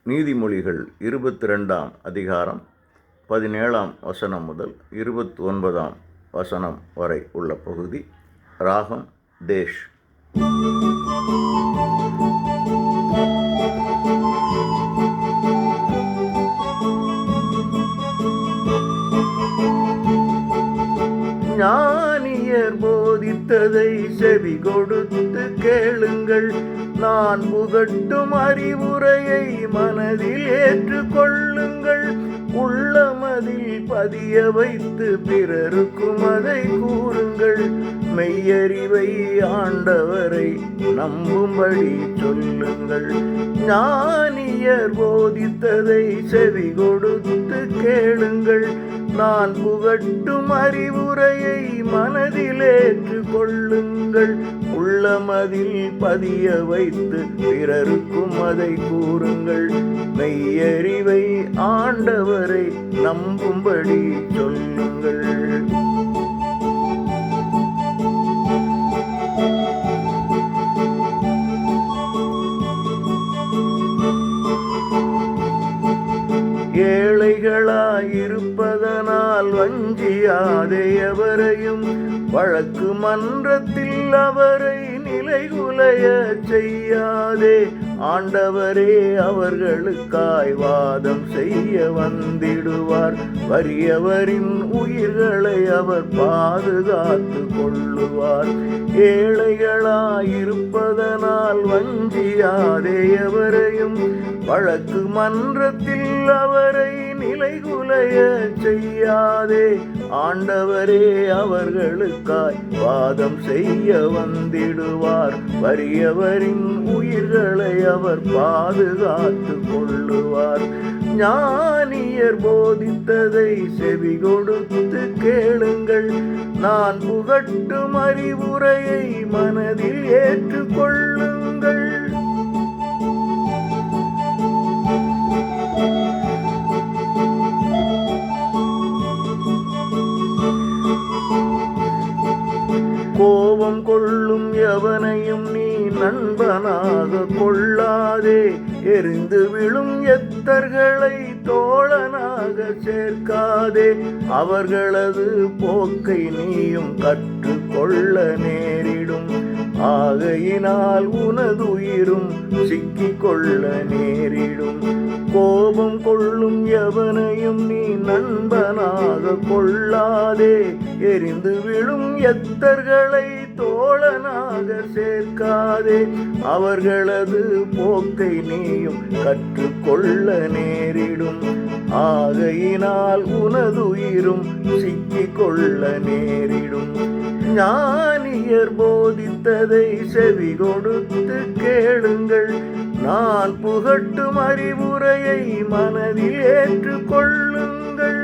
நீதிமொழிகள் 22ஆம் அதிகாரம் 17ஆம் வசனம் முதல் 29ஆம் வசனம் வரை உள்ள பகுதி. ராகம் தேஷ். ஞானியர் போதித்ததை செவி கொடுத்து கேளுங்கள். நான் புகட்டும் அறிவுரையை மனதில் ஏற்றுக்கொள்ளுங்கள். உள்ளமதில் பதிய வைத்து பிறருக்கும் அதை கூறுங்கள். மெய்யறிவை ஆண்டவரை நம்பும்படி சொல்லுங்கள். ஞானியர் போதித்ததை செவி கொடுத்து கேளுங்கள். நான் புகட்டும் அறிவுரையை மனதில் ஏற்றுக்கொள்ளுங்கள். உள்ளமதில் பதிய வைத்து பிறருக்கும் அதை கூறுங்கள். மெய்யறிவை ஆண்டவரை நம்பும்படி சொல்லுங்கள். ஏழைகளாயிருப்பதனால் வஞ்சியாதே எவரையும். வழக்கு மன்றத்தில் அவரை நிலைகுலைய செய்யாதே. ஆண்டவரே அவர்களுக்காய் வாதம் செய்ய வந்திடுவார். வறியவரின் உயிர்களை அவர் பாதுகாத்து கொள்ளுவார். ஏழைகளாயிருப்பதனால் வஞ்சியாதே எவரையும். வழக்கு மன்றத்தில் அவரை நிலைகுலைய செய்யாதே. ஆண்டவரே அவர்களுக்காய் வாதம் செய்ய வந்திடுவார். வறியவரின் உயிர்களை அவர் பாதுகாத்து கொள்ளுவார். ஞானியர் போதித்ததை செவி கொடுத்து கேளுங்கள். நான் புகட்டும் அறிவுரையை மனதில் ஏற்றுக்கொள்ளுங்கள். கோபம் கொள்ளும் எவனையும் நீ நண்பனாக கொள்ளாதே. எரிந்து விழும் எத்தர்களை தோழனாக சேர்க்காதே. அவர்களது போக்கை நீயும் கற்றுக்கொள்ள நேரிடும். ஆகையினால் உனதுயிரும் சிக்கிக்கொள்ள நேரிடும். கோபம் கொள்ளும் எவனையும் நீ நண்பனாக கொள்ளாதே. எரிந்து விழும் எத்தர்களை தோழனாக சேர்க்காதே. அவர்களது போக்கை நீயும் கற்றுக்கொள்ள நேரிடும். ஆகையினால் உனதுயிரும் சிக்கிக்கொள்ள நேரிடும். ஞானியர் போதித்ததை செவி கொடுத்து கேளுங்கள். நான் புகட்டும் அறிவுரையை மனதில் ஏற்றுக்கொள்ளுங்கள்.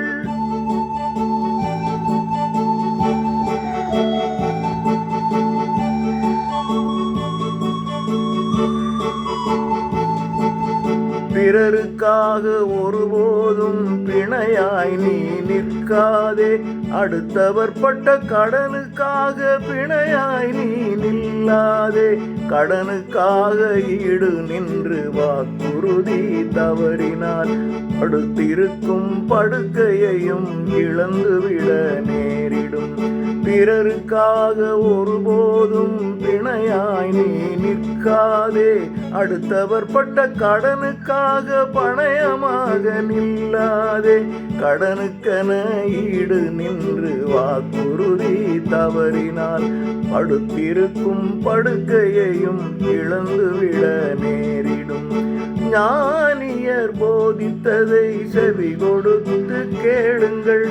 பிறருக்காக ஒருபோதும் பிணையாய் நீ நிற்காதே. அடுத்தவர் பட்ட கடனுக்காக பிணையாய் நீ நில்லாதே. கடனுக்காக ஈடு நின்று வாக்குறுதி தவறினால் அடுத்திருக்கும் படுக்கையையும் இழந்துவிட நேரிடும். பிறருக்காக ஒருபோதும் பிணையாய் நீ நிற்காதே. அடுத்தவர் பட்ட கடனுக்காக பணயமாக நில்லாதே. கடனுக்கென ஈடு நின்று வாக்குறுதி தவறினால் அடுத்திருக்கும் படுக்கையையும் இழந்துவிட நேரிடும். ஞானியர் போதித்ததை செவி கொடுத்து கேளுங்கள்.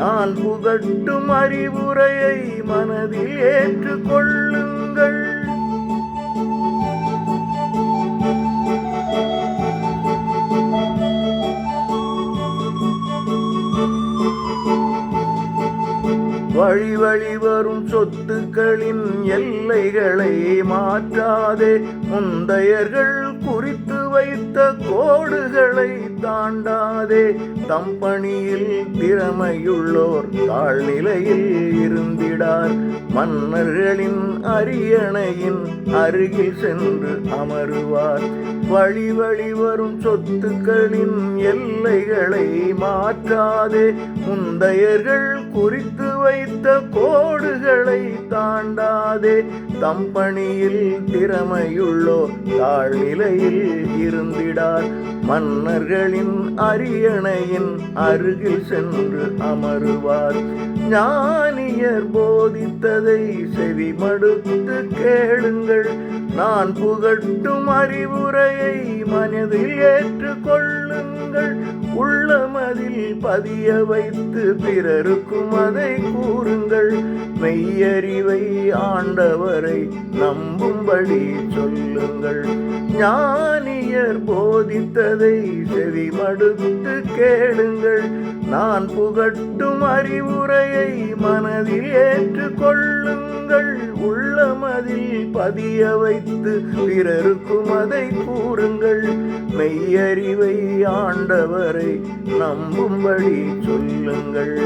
நான் புகட்டும் அறிவுரையை மனதில் ஏற்றுக்கொள்ளுங்கள். வழி வழி வரும் சொத்துக்களின் எல்லைகளை மாற்றாதே. முந்தையர்கள் குறித்து வைத்த கோடுகளை தாண்டாதே. தம் பணியில் திறமையுள்ளோர் தாழ்நிலையில் இருந்திடார். மன்னர்களின் அரியணையின் அருகில் சென்று அமருவார். வழி வழி வரும் சொத்துக்களின் எல்லைகளை மாற்றாதே. முந்தையர்கள் குறித்து வைத்த கோடுகளை தாண்டாதே. தம் பணியில் திறமையுள்ளோ தாழ்நிலையில் இருந்திடார். மன்னர்களின் அரியணையின் அருகில் சென்று அமருவார். ஞானியர் போதித்ததை செவிமடுத்து கேளுங்கள். நான் புகட்டும் அறிவுரையை மனதில் ஏற்றுக் கொள்ளுங்கள். உள்ளமதில் பதிய வைத்து பிறருக்கும் அதை கூறுங்கள். மெய்யறிவை ஆண்டவரை நம்பும்படி சொல்லுங்கள். ஞானியர் போதித்ததை செவிமடுத்து கேளுங்கள். நான் புகட்டும் அறிவுரையை மனதில் ஏற்றுக் கொள்ளுங்கள். உள்ளமதில் பதிய வைத்து பிறருக்கும் அதை கூறுங்கள். மெய்யறிவை ஆண்டவரை நம்பும்படி சொல்லுங்கள்.